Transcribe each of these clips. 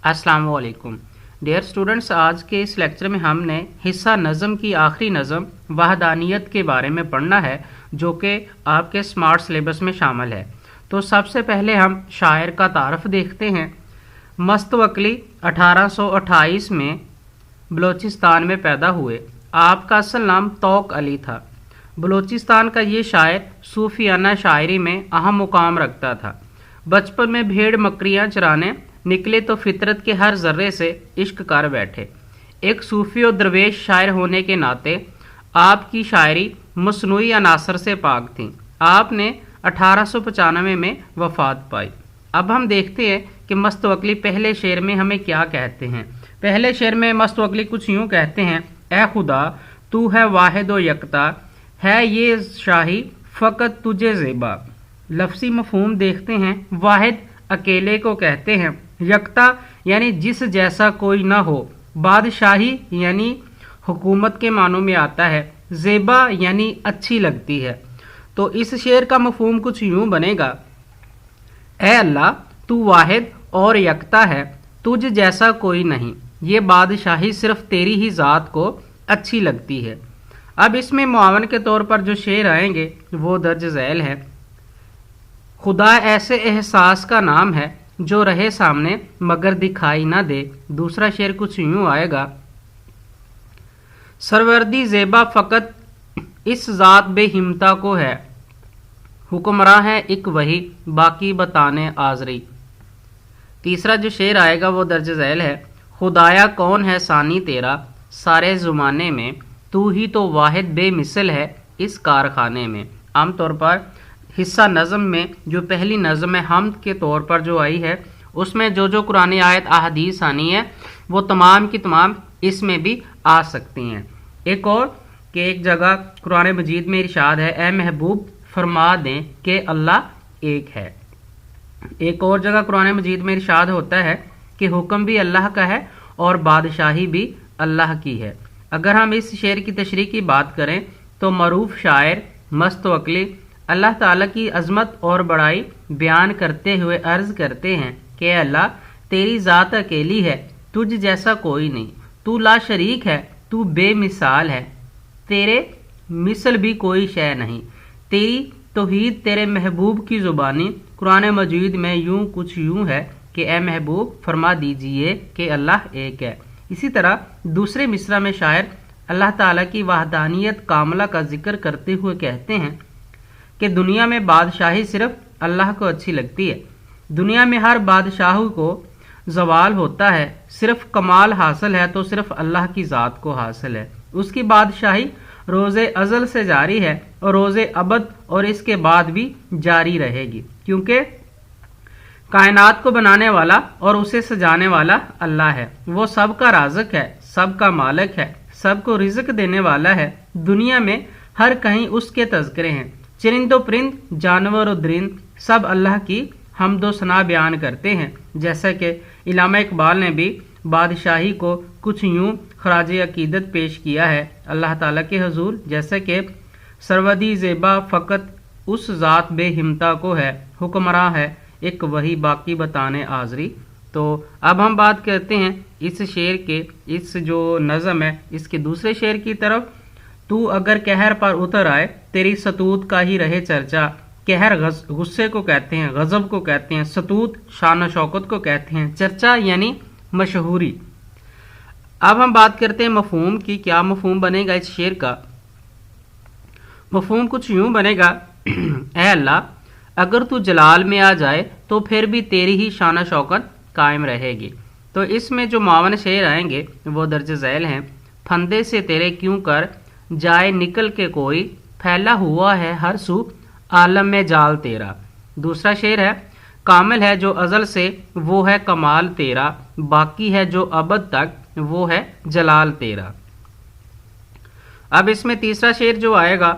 अस्सलाम वालेकुम dear students. आज के इस लेक्चर में हमने हिस्सा नज़म की आखिरी नज़म वहदानियत के बारे में पढ़ना है, जो कि आपके स्मार्ट सिलेबस में शामिल है। तो सबसे पहले हम शायर का तारफ़ देखते हैं। मस्तवकली 1828 में बलूचिस्तान में पैदा हुए। आपका असल नाम तौक अली था। बलूचिस्तान का ये शायर सूफियाना शायरी में अहम मुकाम रखता था। बचपन में भेड़ बकरियां चराने निकले तो फितरत के हर जर्रे से इश्क कर बैठे। एक सूफी और दरवेश शायर होने के नाते आपकी शायरी मसनूई अनासर से पाक थी। आपने 1895 में वफात पाई। अब हम देखते हैं कि मस्तवकली पहले शेर में हमें क्या कहते हैं। पहले शेर में मस्तवकली कुछ यूँ कहते हैं, ए खुदा तू है वाहिद व यकता, है ये शाही फ़कत तुझे ज़ेबा। लफ्ज़ी मफ़हूम देखते हैं। वाहिद अकेले को कहते हैं, यकता यानी जिस जैसा कोई ना हो, बादशाही यानी हुकूमत के मानों में आता है, ज़ेबा यानी अच्छी लगती है। तो इस शेर का मफ़हूम कुछ यूँ बनेगा, ए अल्लाह तू वाहिद और यकता है, तुझ जैसा कोई नहीं, ये बादशाही सिर्फ तेरी ही ज़ात को अच्छी लगती है। अब इसमें मुआवन के तौर पर जो शेर आएंगे वो दर्ज झैल है। खुदा ऐसे एहसास का नाम है जो रहे सामने मगर दिखाई ना दे। दूसरा शेर कुछ यूं आएगा, सरवर्दी ज़ेबा फ़कत इस ज़ात बेहिम्मता को है, हुक्मरां है एक वही बाकी बताने आज़री। तीसरा जो शेर आएगा वो दर्ज झैल है, खुदाया कौन है सानी तेरा, सारे ज़माने में तू ही तो वाहिद बेमिसल है इस कारखाने में। आमतौर पर हिस्सा नज़म में जो पहली नज़म है हमद के तौर पर जो आई है, उसमें जो जो कुरान आयत अहादीस आनी है वो तमाम की तमाम इसमें भी आ सकती हैं। एक और कि एक जगह कुरान मजीद में इरशाद है, ए महबूब फरमा दें कि अल्लाह एक है। एक और जगह कुरान मजीद में इरशाद होता है कि हुक्म भी अल्लाह का है और बादशाही भी अल्लाह की है। अगर हम इस शेर की तशरीह की बात करें तो मरूफ शायर मस्तवकली अल्लाह ताला की अज़मत और बड़ाई बयान करते हुए अर्ज़ करते हैं कि अल्लाह तेरी ज़ात अकेली है, तुझ जैसा कोई नहीं, तू ला शरीक है, तू बेमिसाल है, तेरे मिसल भी कोई शय नहीं। तेरी तौहीद तेरे महबूब की ज़ुबानी कुरान मजीद में यूँ कुछ यूँ है कि ए महबूब फरमा दीजिए कि अल्लाह एक है। इसी तरह दूसरे मिसरा में शायर अल्लाह ताला की वहदानियत कामला का जिक्र करते हुए कहते हैं कि दुनिया में बादशाही सिर्फ अल्लाह को अच्छी लगती है। दुनिया में हर बादशाह को जवाल होता है, सिर्फ कमाल हासिल है तो सिर्फ अल्लाह की ज़ात को हासिल है। उसकी बादशाही रोज़े अज़ल से जारी है और रोज़े अबद और इसके बाद भी जारी रहेगी, क्योंकि कायनात को बनाने वाला और उसे सजाने वाला अल्लाह है। वो सबका राज़िक है, सबका मालिक है, सबको रिज़्क देने वाला है। दुनिया में हर कहीं उसके तज़किरे हैं। चरिंदो परिंद जानवर और दरिंद सब अल्लाह की हम्दो सना बयान करते हैं। जैसा कि इलामा इकबाल ने भी बादशाही को कुछ यूँ खराज अकीदत पेश किया है अल्लाह ताला के हुजूर, जैसे कि सरवदी ज़ेबा फ़कत उस ज़ात बेहिम्मता को है, हुक्मरां है एक वही बाकी बताने आज़री। तो अब हम बात करते हैं इस शेर के, इस जो नज़म है इसके दूसरे शेर की तरफ। तू अगर कहर पर उतर आए तेरी सतूत का ही रहे चर्चा। कहर गुस्से को कहते हैं, गज़ब को कहते हैं, सतूत शान शौकत को कहते हैं, चर्चा यानी मशहूरी। अब हम बात करते हैं मफ़हूम की। क्या मफ़हूम बनेगा इस शेर का? मफ़हूम कुछ यूँ बनेगा, ए अल्लाह अगर तू जलाल में आ जाए तो फिर भी तेरी ही शान शौकत कायम रहेगी। तो इसमें जो मावन शेर आएंगे वो दर्ज झैल हैं। फंदे से तेरे क्यों कर जाए निकल के कोई, फैला हुआ है हर सू आलम में जाल तेरा। दूसरा शेर है, कामिल है जो अज़ल से वो है कमाल तेरा, बाकी है जो अबद तक वो है जलाल तेरा। अब इसमें तीसरा शेर जो आएगा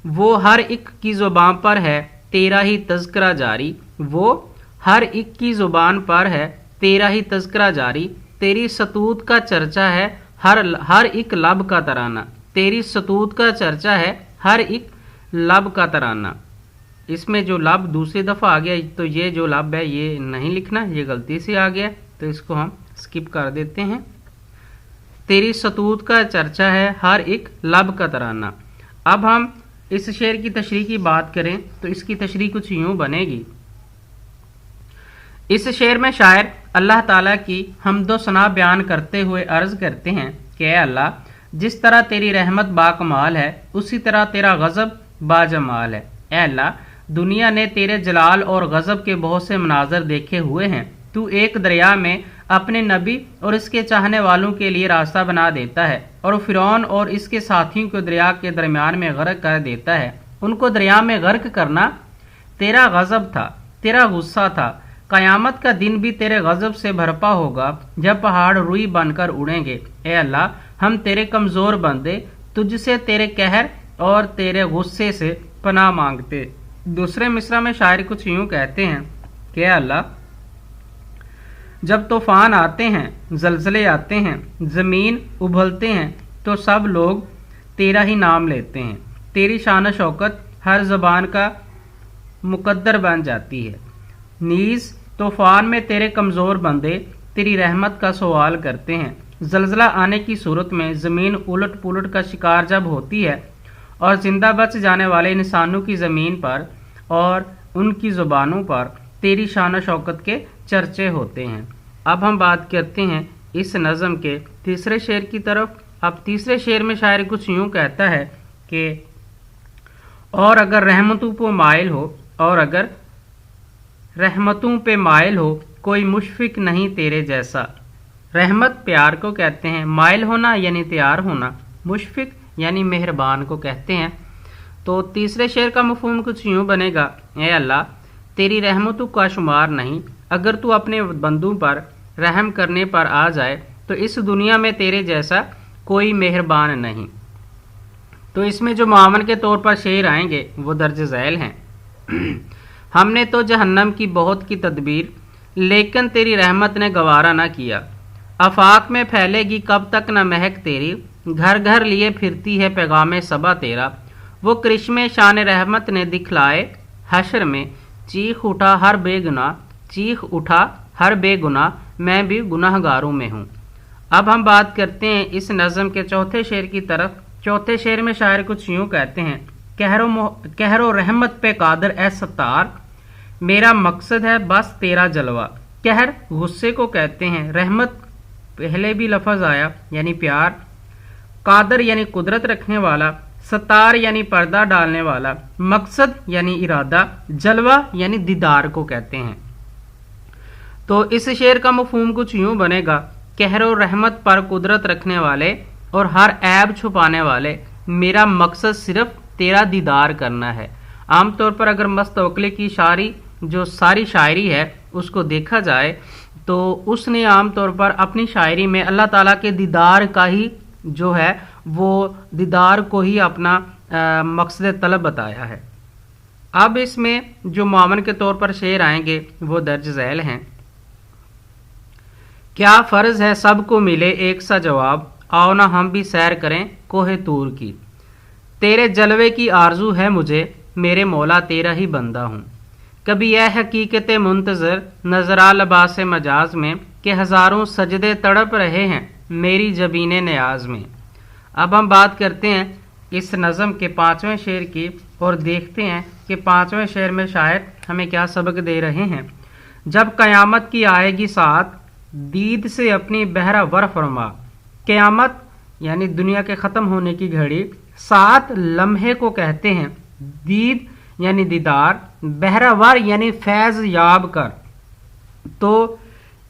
वो हर एक की ज़ुबान पर है तेरा ही तज़किरा जारी, वो हर एक की ज़ुबान पर है तेरा ही तज़किरा जारी। तेरी सतूत का चर्चा है हर एक लब का तराना, तेरी सतूत का चर्चा है हर एक लब का तराना। इसमें जो लब दूसरी दफ़ा आ गया तो ये जो लब है ये नहीं लिखना, ये गलती से आ गया, तो इसको हम स्किप कर देते हैं। तेरी सतूत का चर्चा है हर एक लब का तराना। अब हम इस शेर की तशरीह की बात करें तो इसकी तशरीह कुछ यूं बनेगी। इस शेर में शायर अल्लाह ताला की हम्दो सना बयान करते हुए अर्ज करते हैं कि ऐ अल्लाह, जिस तरह तेरी रहमत बाकमाल है उसी तरह तेरा गज़ब बाजमाल है। ऐ अल्लाह, दुनिया ने तेरे जलाल और गज़ब के बहुत से मनाजर देखे हुए हैं। तू एक दरिया में अपने नबी और इसके चाहने वालों के लिए रास्ता बना देता है और फिरौन और इसके साथियों को दरिया के दरमियान में गर्क कर देता है। उनको दरिया में गर्क करना तेरा गज़ब था, तेरा गुस्सा था। कयामत का दिन भी तेरे गज़ब से भरपा होगा जब पहाड़ रुई बनकर उड़ेंगे। ए अल्लाह, हम तेरे कमज़ोर बंदे तुझसे तेरे कहर और तेरे गुस्से से पनाह मांगते। दूसरे मिसरा में शायर कुछ यूं कहते हैं कि अल्लाह, जब तूफान आते हैं, जलजले आते हैं, ज़मीन उबलते हैं तो सब लोग तेरा ही नाम लेते हैं। तेरी शान शौकत हर ज़बान का मुकद्दर बन जाती है। नीज़ तूफान में तेरे कमज़ोर बंदे तेरी रहमत का सवाल करते हैं। जलजला आने की सूरत में ज़मीन उलट पुलट का शिकार जब होती है और जिंदा बच जाने वाले इंसानों की ज़मीन पर और उनकी ज़ुबानों पर तेरी शान शौकत के चर्चे होते हैं। अब हम बात करते हैं इस नज़म के तीसरे शेर की तरफ। अब तीसरे शेर में शायर कुछ यूं कहता है कि और अगर रहमतों पे माइल हो, और अगर रहमतों पे माइल हो, कोई मुशफिक नहीं तेरे जैसा। रहमत प्यार को कहते हैं, माइल होना यानी तैयार होना, मुशफिक यानी मेहरबान को कहते हैं। तो तीसरे शेर का मफहूम कुछ यूं बनेगा, ए अल्लाह, तेरी रहमतों का शुमार नहीं, अगर तू अपने बंदों पर रहम करने पर आ जाए तो इस दुनिया में तेरे जैसा कोई मेहरबान नहीं। तो इसमें जो मावन के तौर पर शेर आएंगे वो दर्ज झैल हैं। हमने तो जहन्नम की बहुत की तदबीर, लेकिन तेरी रहमत ने गवारा न किया। आफाक में फैलेगी कब तक न महक तेरी, घर घर लिए फिरती है पैगामे सबा तेरा। वो करिश्मे शान रहमत ने दिखलाए हशर में, चीख उठा हर बेगुनाह, चीख उठा हर बेगुनाह, मैं भी गुनाहगारों में हूँ। अब हम बात करते हैं इस नज़म के चौथे शेर की तरफ। चौथे शेर में शायर कुछ यूं कहते हैं, कहरो रहमत पे कादर ए सत्तार, मेरा मकसद है बस तेरा जलवा। कहर गुस्से को कहते हैं, रहमत पहले भी लफ्ज़ आया यानी प्यार, कादर यानी कुदरत रखने वाला, सतार यानी पर्दा डालने वाला, मकसद यानी इरादा, जलवा यानी दीदार को कहते हैं। तो इस शेर का मफहूम कुछ यूं बनेगा, कहरो रहमत पर कुदरत रखने वाले और हर ऐब छुपाने वाले, मेरा मकसद सिर्फ तेरा दीदार करना है। आमतौर पर अगर मस्तवकली की जो सारी शायरी है उसको देखा जाए तो उसने आमतौर पर अपनी शायरी में अल्लाह ताला के दीदार का ही जो है वो दीदार को ही अपना मकसद तलब बताया है। अब इसमें जो मामन के तौर पर शेर आएंगे वो दर्ज झैल हैं। क्या फ़र्ज है सबको मिले एक सा जवाब, आओ ना हम भी सैर करें कोहे तूर की। तेरे जलवे की आरजू है मुझे, मेरे मौला तेरा ही बंदा हूँ। कभी यह हकीकत मुंतज़र नजरा लबास मजाज में कि हज़ारों सजदे तड़प रहे हैं मेरी जबीने न्याज में। अब हम बात करते हैं इस नज़म के पाँचवें शेर की और देखते हैं कि पाँचवें शेर में शायर हमें क्या सबक दे रहे हैं। जब क़यामत की आएगी साथ, दीद से अपनी बहरा वर फरमा। क़यामत यानी दुनिया के ख़त्म होने की घड़ी, सात लम्हे को कहते हैं। दीद यानी दीदार, बहरावर यानी फैज़ याब कर। तो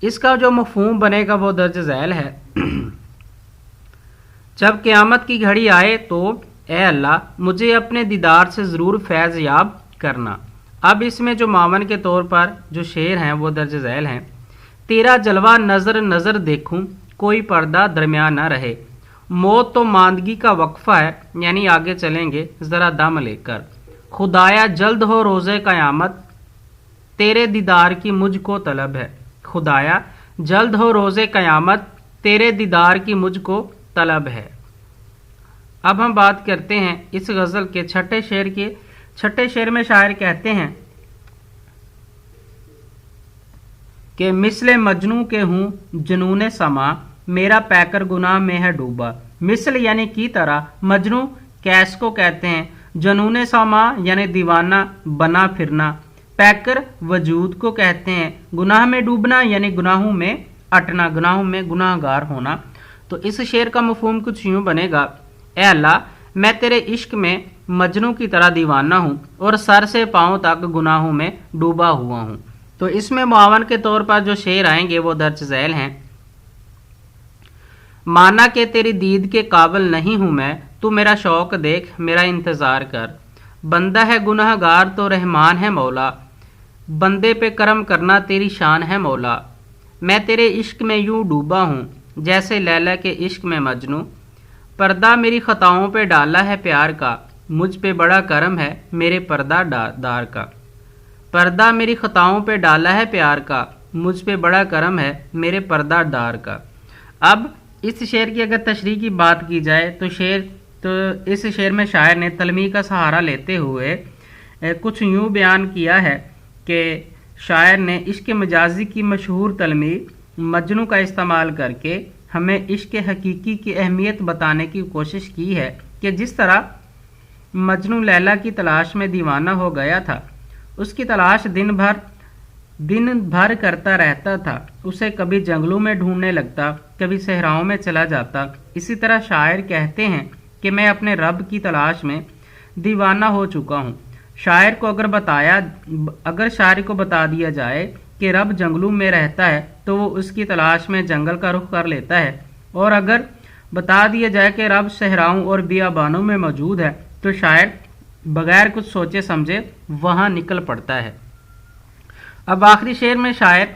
इसका जो मफहूम बनेगा वो दर्ज झैल है। जब क़यामत की घड़ी आए तो ए अल्लाह मुझे अपने दीदार से ज़रूर फैज़ याब करना। अब इसमें जो मावन के तौर पर जो शेर हैं वो दर्ज झैल हैं। तेरा जलवा नज़र नज़र देखूं, कोई पर्दा दरमियान न रहे। मौत तो मांदगी का वक्फा है, यानी आगे चलेंगे ज़रा दम लेकर। खुदाया जल्द हो रोज़े क़यामत, तेरे दीदार की मुझको तलब है। खुदाया जल्द हो रोज़े क़यामत, तेरे दीदार की मुझको तलब है। अब हम बात करते हैं इस गज़ल के छठे शेर की। छठे शेर में शायर कहते हैं کہ मिसल मजनू के हूँ जुनून समा मेरा पैकर गुनाह में है डूबा। मिसल यानी की तरह, मजनू कैस को कहते हैं, जुनून समा यानी दीवाना बना फिरना, पैकर वजूद को कहते हैं, गुनाह में डूबना यानी गुनाहों में अटना, गुनाहों में गुनाहगार होना। तो इस शेर का मफहूम कुछ यूँ बनेगा, ए अल्लाह मैं तेरे इश्क में मजनू की तरह दीवाना हूँ और सर से पाँव तक गुनाहों में डूबा हुआ हूँ। तो इसमें मुआवन के तौर पर जो शेर आएंगे वो दर्ज झैल हैं। माना कि तेरी दीद के काबिल नहीं हूँ मैं, तू मेरा शौक देख मेरा इंतज़ार कर। बंदा है गुनाहगार तो रहमान है मौला, बंदे पे करम करना तेरी शान है मौला। मैं तेरे इश्क में यूँ डूबा हूँ जैसे लैला के इश्क में मजनू। पर्दा मेरी खताओं पे डाला है प्यार का, मुझ पे बड़ा करम है मेरे पर्दा दार का। पर्दा मेरी खताओं पे डाला है प्यार का, मुझ पे बड़ा करम है मेरे पर्दा दार का। अब इस शेर की अगर तशरीह की बात की जाए तो इस शेर में शायर ने तलमी का सहारा लेते हुए कुछ यूँ बयान किया है कि शायर ने इश्क मजाजी की मशहूर तलमी मजनू का इस्तेमाल करके हमें इश्क हकीकी की अहमियत बताने की कोशिश की है कि जिस तरह मजनू लैला की तलाश में दीवाना हो गया था, उसकी तलाश दिन भर करता रहता था, उसे कभी जंगलों में ढूंढने लगता, कभी सहराओं में चला जाता। इसी तरह शायर कहते हैं कि मैं अपने रब की तलाश में दीवाना हो चुका हूँ। अगर शायर को बता दिया जाए कि रब जंगलों में रहता है तो वो उसकी तलाश में जंगल का रुख कर लेता है, और अगर बता दिया जाए कि रब सहराओं और बियाबानों में मौजूद है तो शायर बगैर कुछ सोचे समझे वहाँ निकल पड़ता है। अब आखिरी शेर में शायर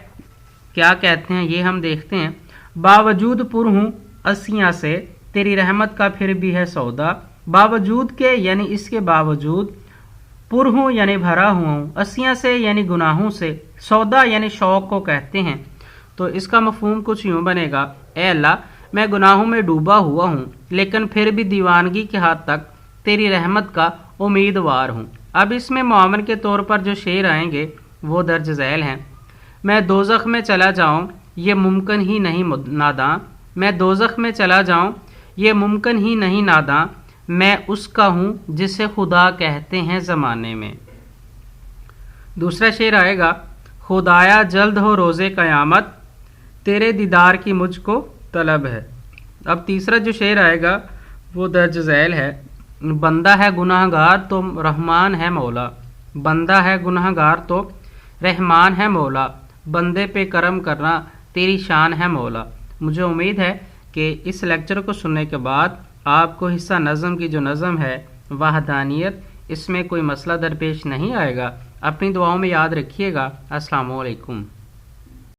क्या कहते हैं ये हम देखते हैं। बावजूद पुर हूँ असियाँ से तेरी रहमत का फिर भी है सौदा। बावजूद के यानी इसके बावजूद, पुर हूँ यानी भरा हुआ हूँ, असियाँ से यानी गुनाहों से, सौदा यानी शौक को कहते हैं। तो इसका मफहूम कुछ यूँ बनेगा, ए अल्लाह मैं गुनाहों में डूबा हुआ हूँ लेकिन फिर भी दीवानगी के हद तक तेरी रहमत का उम्मीदवार हूँ। अब इसमें मुआवन के तौर पर जो शेर आएंगे वो दर्ज झैल हैं। मैं दोज़ख में चला जाऊँ ये मुमकिन ही नहीं नादां, मैं दोज़ख में चला जाऊँ ये मुमकिन ही नहीं नादां, मैं उसका हूँ जिसे खुदा कहते हैं ज़माने में। दूसरा शेर आएगा, खुदाया जल्द हो रोज़े क़यामत तेरे दीदार की मुझको तलब है। अब तीसरा जो शेर आएगा वो दर्ज झैल है। बंदा है गुनाहगार तो रहमान है मौला, बंदा है गुनाहगार तो रहमान है मौला, बंदे पे करम करना तेरी शान है मौला। मुझे उम्मीद है कि इस लेक्चर को सुनने के बाद आपको हिस्सा नज़म की जो नज़म है वहदानियत, इसमें कोई मसला दरपेश नहीं आएगा। अपनी दुआओं में याद रखिएगा। अस्सलाम वालेकुम।